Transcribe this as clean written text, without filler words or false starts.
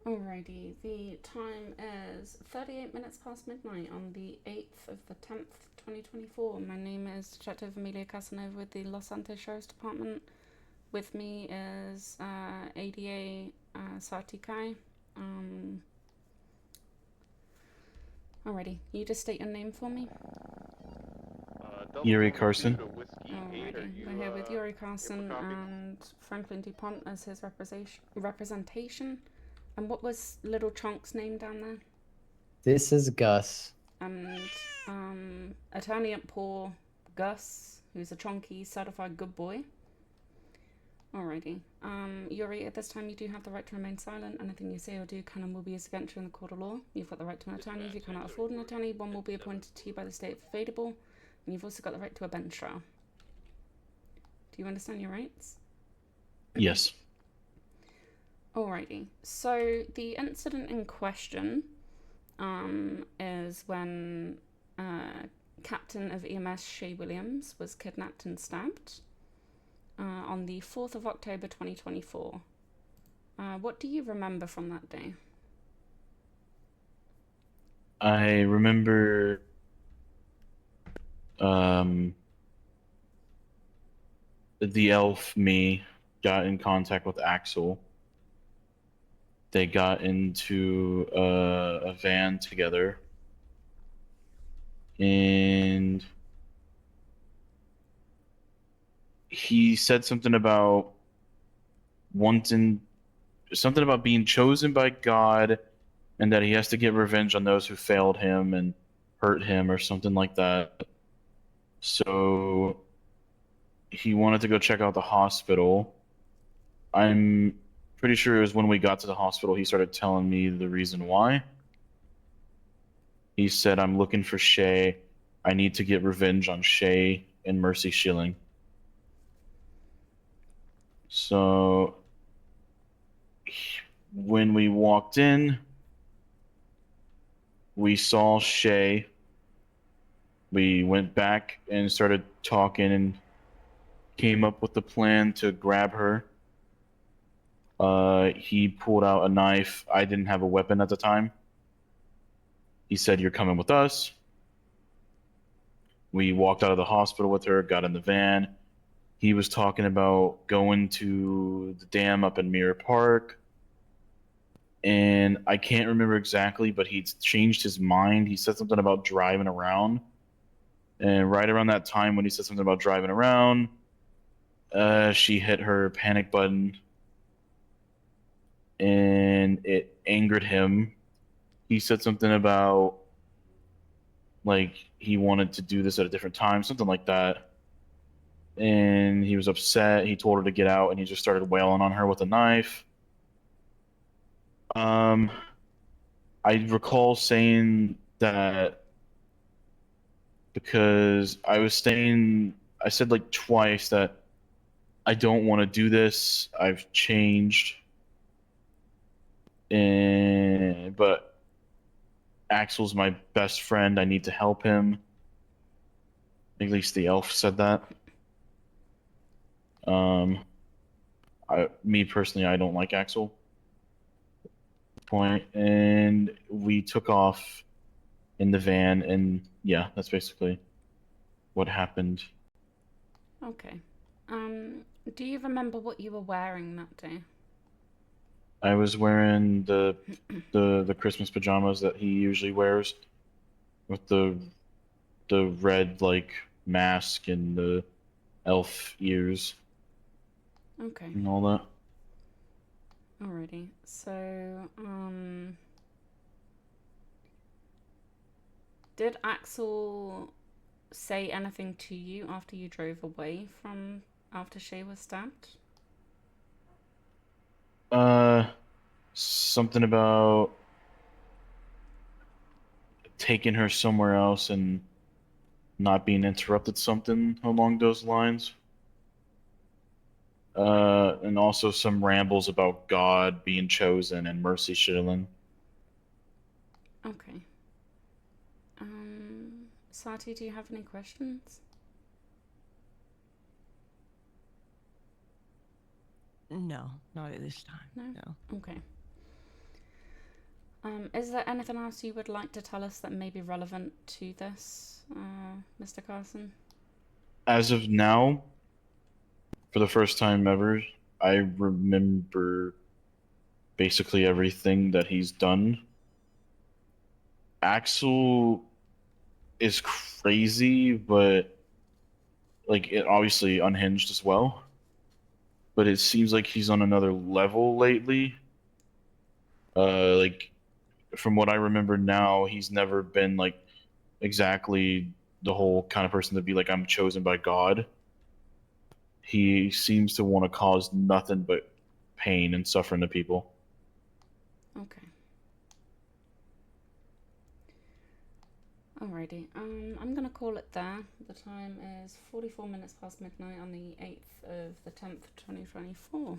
Alrighty, the time is 38 minutes past midnight on the 8th of the 10th, 2024. My name is Detective Amelia Casanova with the Los Santos Sheriff's Department. With me is ADA Sati Kai. Alrighty, you just state your name for me. Yuri Carson. Alrighty, we're here with Yuri Carson and Franklin DuPont as his representation. And what was Little Chunk's name down there? This is Gus. And attorney at Paul, Gus, who's a chonky certified good boy. Alrighty. Yuri, at this time you do have the right to remain silent. Anything you say or do can and will be used against you in the court of law. You've got the right to an attorney. If you cannot afford an attorney, one will be appointed to you by the state if available. And you've also got the right to a bench trial. Do you understand your rights? Yes. Alrighty. So the incident in question is when Captain of EMS Shay Williams was kidnapped and stabbed on the 4th of October 2024. What do you remember from that day? I remember the elf me got in contact with Axel. They got into a van together, and he said something about being chosen by God, and that he has to get revenge on those who failed him and hurt him or something like that. So he wanted to go check out the hospital. I'm pretty sure it was when we got to the hospital he started telling me the reason why. He said, I'm looking for Shay. I need to get revenge on Shay and Mercy Schilling. So when we walked in, we saw Shay. We went back and started talking and came up with the plan to grab her. He pulled out a knife. I didn't have a weapon at the time. He said, you're coming with us. We walked out of the hospital with her, got in the van. He was talking about going to the dam up in Mirror Park. And I can't remember exactly, but he changed his mind. He said something about driving around. And right around that time when he said something about driving around, she hit her panic button. And it angered him. He said something about, like, he wanted to do this at a different time, something like that. And he was upset. He told her to get out, and he just started wailing on her with a knife. I recall saying that because I said like twice that I don't want to do this. I've changed. But Axel's my best friend. I need to help him. At least the elf said that. Me personally, I don't like Axel. And we took off in the van, and yeah, that's basically what happened. Okay. Do you remember what you were wearing that day? I was wearing the Christmas pajamas that he usually wears, with the red like mask and the elf ears. Okay. And all that. Alrighty. So, did Axel say anything to you after you drove away from after Shay was stabbed? Something about taking her somewhere else and not being interrupted, something along those lines. And also some rambles about God being chosen and Mercy Shilling. Okay. Sati, do you have any questions? No, not at this time. No? No. Okay. Is there anything else you would like to tell us that may be relevant to this, Mr. Carson? As of now, for the first time ever, I remember basically everything that he's done. Axel is crazy, but like it obviously unhinged as well. But it seems like he's on another level lately. Like from what I remember now, he's never been like exactly the whole kind of person to be like I'm chosen by God. He seems to want to cause nothing but pain and suffering to people. Okay. Alrighty. I'm gonna call it there. The time is 44 minutes past midnight on the 8th of the 10th, 2024.